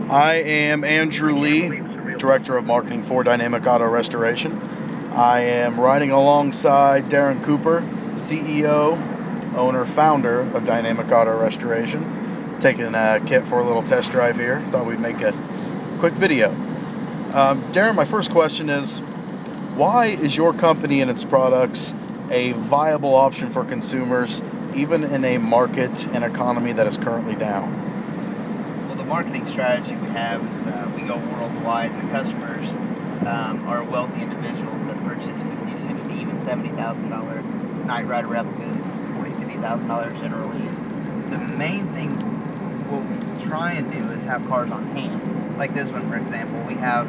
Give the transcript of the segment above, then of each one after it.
I am Andrew Lee, Director of Marketing for Dynamic Auto Restoration. I am riding alongside Darren Cooper, CEO, owner, founder of Dynamic Auto Restoration, taking Kit for a little test drive here. Thought we'd make a quick video. Darren, my first question is, why is your company and its products a viable option for consumers, even in a market and economy that is currently down? Well, the marketing strategy we have is we go worldwide. The customers are wealthy individuals that purchase $50,000, $60,000, even $70,000 Night Rider replicas, $40,000, $50,000 generally. The main thing what we try and do is have cars on hand. Like this one, for example, we have,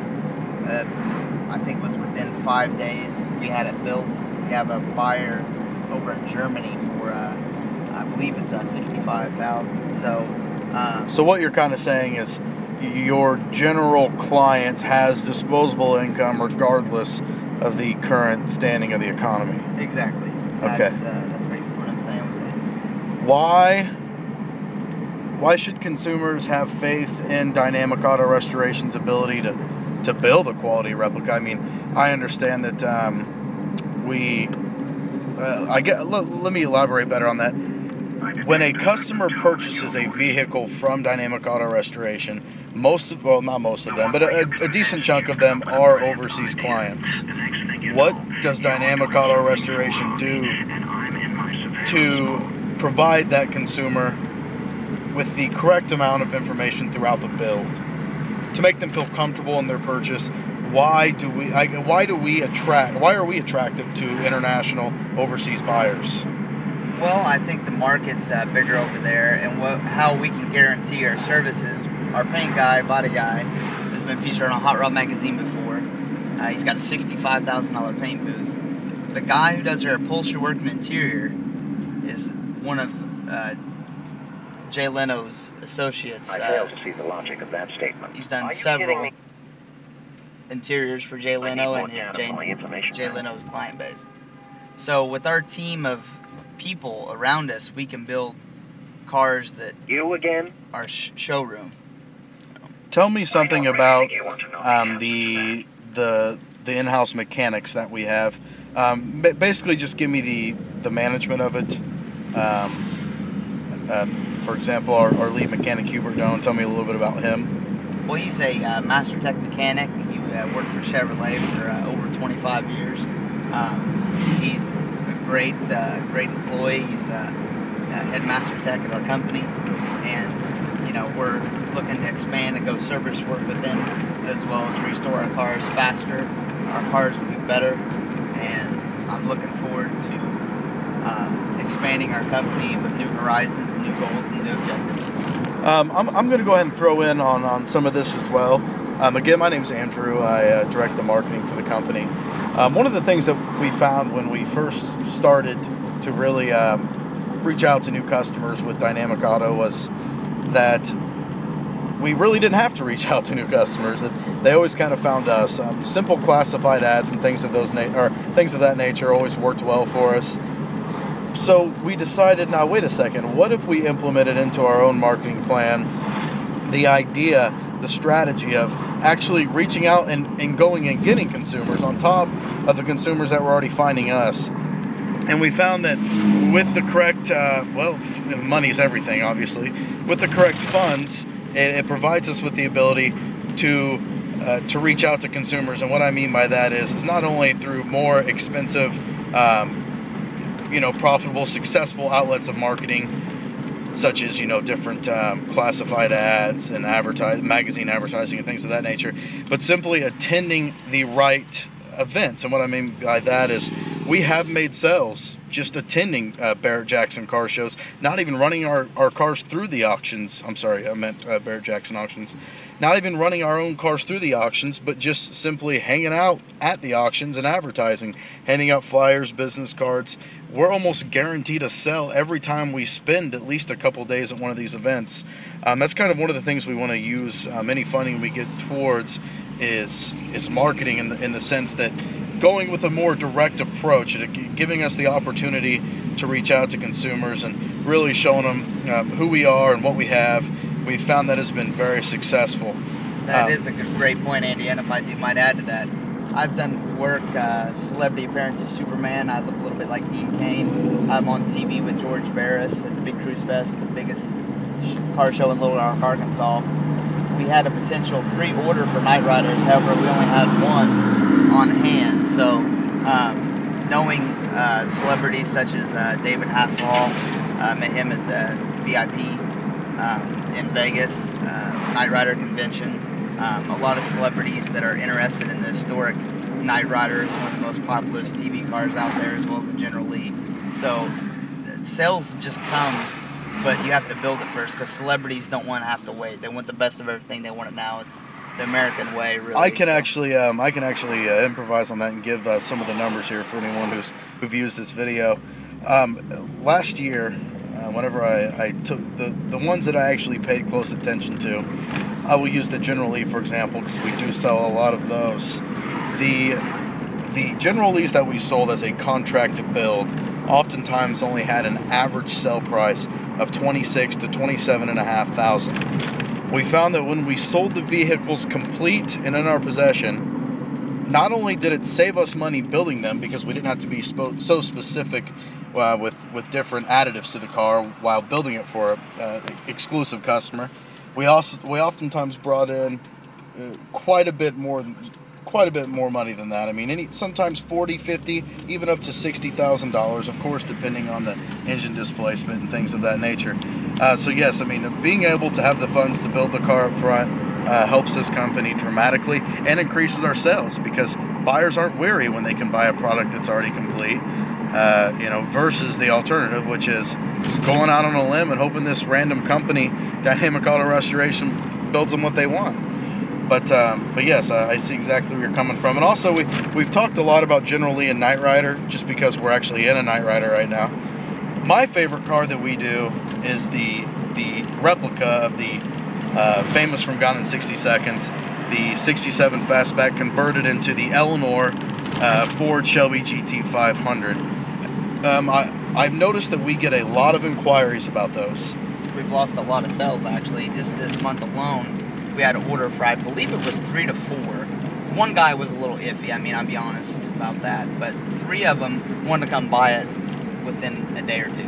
I think it was within 5 days, we had it built. We have a buyer over in Germany for, I believe it's $65,000. So what you're kind of saying is your general client has disposable income regardless of the current standing of the economy. Exactly. Okay. That's basically what I'm saying with it. Why should consumers have faith in Dynamic Auto Restoration's ability to build a quality replica? I mean, I understand that let me elaborate better on that. When a customer purchases a vehicle from Dynamic Auto Restoration, not most of them, but a decent chunk of them are overseas clients. What does Dynamic Auto Restoration do to provide that consumer with the correct amount of information throughout the build to make them feel comfortable in their purchase? Why are we attractive to international overseas buyers? Well, I think the market's bigger over there, and how we can guarantee our services. Our paint guy, body guy, has been featured on a Hot Rod magazine before. He's got a $65,000 paint booth. The guy who does our upholstery work and interior is one of Jay Leno's associates. I fail to see the logic of that statement. He's done several interiors for Jay Leno and Jay Leno's client base. So with our team of people around us, we can build cars that are showroom. Tell me something about the in-house mechanics that we have. Basically, just give me the management of it. For example, our lead mechanic, Hubert Doan, tell me a little bit about him. Well, he's a Master Tech mechanic. He worked for Chevrolet for over 25 years. He's a great employee. He's head Master Tech at our company, and we're looking to expand and go service work with him, as well as restore our cars faster. Our cars will be better, and I'm looking forward to expanding our company with new horizons, new goals, and new objectives. I'm going to go ahead and throw in on some of this as well. Again, my name's Andrew. I direct the marketing for the company. One of the things that we found when we first started to really reach out to new customers with Dynamic Auto was that we really didn't have to reach out to new customers. That they always kind of found us. Simple classified ads and things of that nature always worked well for us. So we decided, now wait a second, what if we implemented into our own marketing plan the strategy of actually reaching out and going and getting consumers on top of the consumers that were already finding us. And we found that with the correct, money's everything, obviously. With the correct funds, it provides us with the ability to reach out to consumers. And what I mean by that is not only through more expensive, profitable, successful outlets of marketing, such as different classified ads and magazine advertising and things of that nature, but simply attending the right events. And what I mean by that is we have made sales just attending Barrett-Jackson car shows, not even running our cars through the auctions. I'm sorry, I meant Barrett-Jackson auctions. Not even running our own cars through the auctions, but just simply hanging out at the auctions and advertising, handing out flyers, business cards. We're almost guaranteed to sell every time we spend at least a couple days at one of these events. That's kind of one of the things we want to use any funding we get towards is marketing in the sense that going with a more direct approach, giving us the opportunity to reach out to consumers and really showing them who we are and what we have, we found that has been very successful. That is a great point, Andy, and if I might add to that, I've done work, celebrity appearances, Superman. I look a little bit like Dean Cain. I'm on TV with George Barris at the Big Cruise Fest, the biggest car show in Little Rock, Arkansas. We had a potential 3 order for Night Riders, however, we only had 1 on hand. So, knowing celebrities such as David Hasselhoff, met him at the VIP in Vegas, Night Rider convention. A lot of celebrities that are interested in the historic Night Rider is one of the most popular TV cars out there, as well as the General Lee. So sales just come, but you have to build it first, because celebrities don't want to have to wait. They want the best of everything. They want it now. It's the American way, really. I can actually improvise on that and give some of the numbers here for anyone who views this video. Last year, whenever I took the ones that I actually paid close attention to, I will use the General Lee, for example, because we do sell a lot of those. The General Lees that we sold as a contract to build oftentimes only had an average sell price of $26,000 to $27,500. We found that when we sold the vehicles complete and in our possession, not only did it save us money building them, because we didn't have to be so specific with different additives to the car while building it for an exclusive customer, we oftentimes brought in quite a bit more money than that. I mean, sometimes 40, 50, even up to $60,000, of course, depending on the engine displacement and things of that nature. So yes, I mean, being able to have the funds to build the car up front helps this company dramatically and increases our sales, because buyers aren't wary when they can buy a product that's already complete, versus the alternative, which is just going out on a limb and hoping this random company, Dynamic Auto Restoration, builds them what they want. But yes, I see exactly where you're coming from. And also, we've talked a lot about General Lee and Night Rider, just because we're actually in a Night Rider right now. My favorite car that we do is the replica of the famous from Gone in 60 Seconds, the 67 Fastback converted into the Eleanor Ford Shelby GT 500. I've noticed that we get a lot of inquiries about those. We've lost a lot of sales, actually. Just this month alone, we had an order for, I believe it was 3 to 4. One guy was a little iffy, I mean, I'll be honest about that. But 3 of them wanted to come buy it within a day or 2.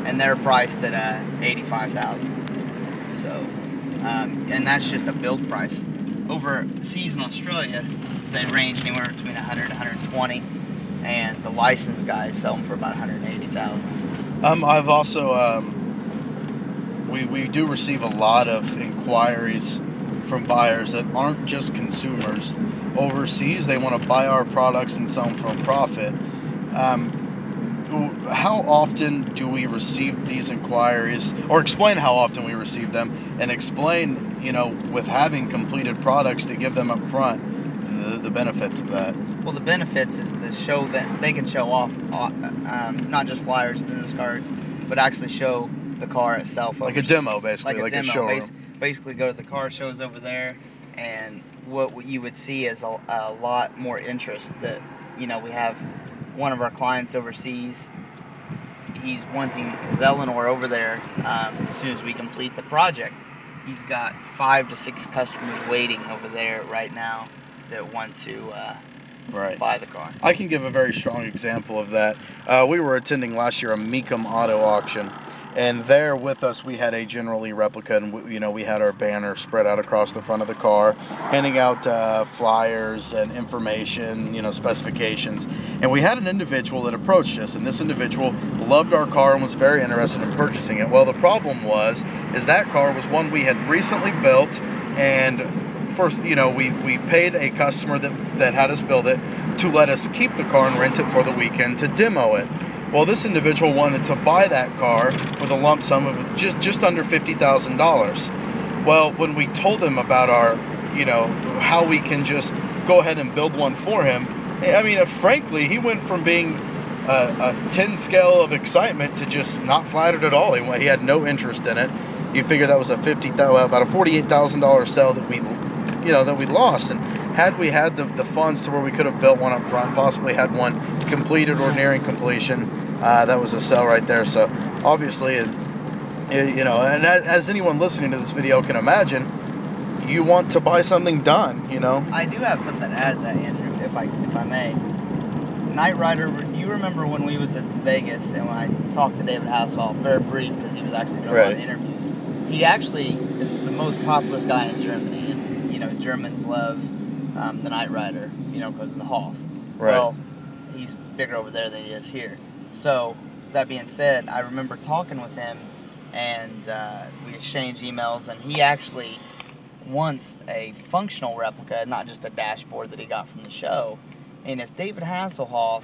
And they're priced at $85,000. So, and that's just a build price. Overseas in Australia, they range anywhere between 100 to 120. And the licensed guys sell them for about $180,000. I've also, we do receive a lot of inquiries from buyers that aren't just consumers. Overseas, they want to buy our products and sell them for a profit. How often do we receive these inquiries, or explain how often we receive them, and explain, with having completed products, to give them up front the benefits of that? Well, the benefits is the show that they can show off, not just flyers, business cards, but actually show the car itself. Like overseas. A demo, basically, like a showroom. Basically go to the car shows over there, and what you would see is a lot more interest. That we have one of our clients overseas. He's wanting his Eleanor over there as soon as we complete the project. He's got 5 to 6 customers waiting over there right now that want to buy the car. I can give a very strong example of that. We were attending last year a Mecum auto auction, and there with us we had a General Lee replica, and we had our banner spread out across the front of the car, handing out flyers and information, specifications. And we had an individual that approached us, and this individual loved our car and was very interested in purchasing it. Well, the problem is that car was one we had recently built, and first, we paid a customer that had us build it to let us keep the car and rent it for the weekend to demo it. Well, this individual wanted to buy that car for the lump sum of just under $50,000. Well, when we told him about our, how we can just go ahead and build one for him, I mean, frankly, he went from being a 10 scale of excitement to just not flattered at all. He had no interest in it. You figure that was about a $48,000 sale that we lost. And had we had the funds to where we could have built one up front, possibly had one completed or nearing completion, that was a sell right there. So obviously, You know, and as anyone listening to this video can imagine, you want to buy something done, you know. I do have something to add to that, Andrew, if I may. Knight Rider, do you remember when we was at Vegas and when I talked to David Hasselhoff, very brief because he was actually doing a lot of interviews. He actually is the most populous guy in Germany, and you know Germans love the Knight Rider, you know, because of the Hoff. Right. Well, he's bigger over there than he is here. So that being said, I remember talking with him, and we exchanged emails, and he actually wants a functional replica, not just a dashboard that he got from the show. And if David Hasselhoff,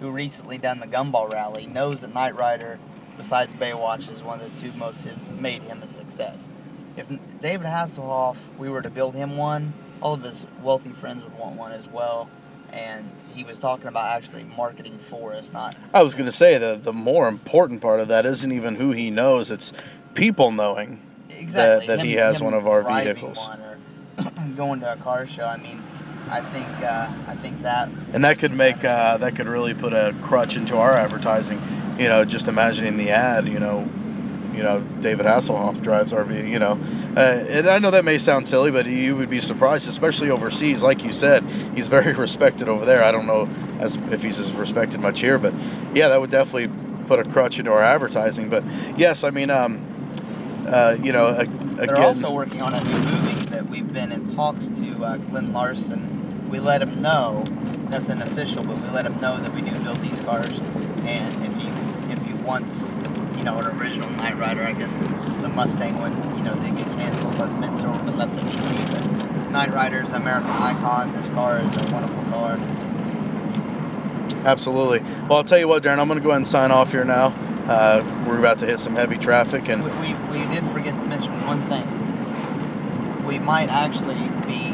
who recently done the Gumball Rally, knows that Knight Rider, besides Baywatch, is one of the two most has made him a success. If David Hasselhoff, we were to build him one, all of his wealthy friends would want one as well. And he was talking about actually marketing for us, not... I was going to say, the more important part of that isn't even who he knows, it's people knowing that he has one of our vehicles. One or going to a car show, I mean... I think that, and that could make that could really put a crutch into our advertising. You know, just imagining the ad. You know, David Hasselhoff drives our vehicle. You know, and I know that may sound silly, but you would be surprised, especially overseas. Like you said, he's very respected over there. I don't know if he's as respected much here, but yeah, that would definitely put a crutch into our advertising. But yes, I mean, you know, again, they're also working on a new movie that we've been in talks to Glenn Larson. We let him know, nothing official, but we let him know that we do build these cars, and if he wants, you know, an original Knight Rider, I guess the Mustang one, you know, did get canceled because Midsomer but left in DC, but Knight Rider's American icon. This car is a wonderful car. Absolutely. Well, I'll tell you what, Darren, I'm going to go ahead and sign off here now. We're about to hit some heavy traffic, and we did forget to mention one thing. We might actually be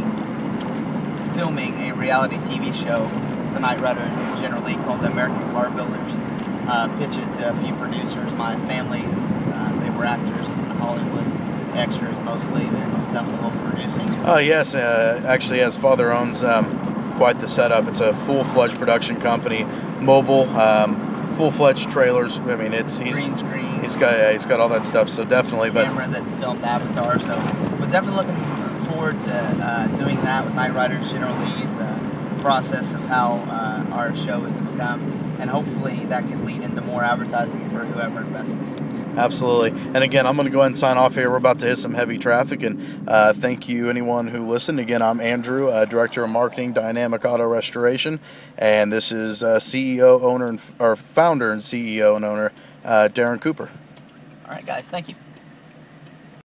filming a reality TV show, the Knight Rider in General Lee, called The American Car Builders. Pitch it to a few producers. My family, they were actors in Hollywood, extras mostly, and some a little producing. Oh yes, actually, as father owns quite the setup. It's a full-fledged production company, mobile, full-fledged trailers. I mean, he's green screen. He's got all that stuff. So definitely, but camera that filmed Avatar. So we're definitely looking forward to doing that with Knight Rider General Lee's process of how our show is to become, and hopefully that can lead into more advertising for whoever invests. Absolutely. And again, I'm going to go ahead and sign off here. We're about to hit some heavy traffic, and thank you anyone who listened. Again, I'm Andrew, Director of Marketing, Dynamic Auto Restoration, and this is founder and CEO and owner, Darren Cooper. All right, guys. Thank you.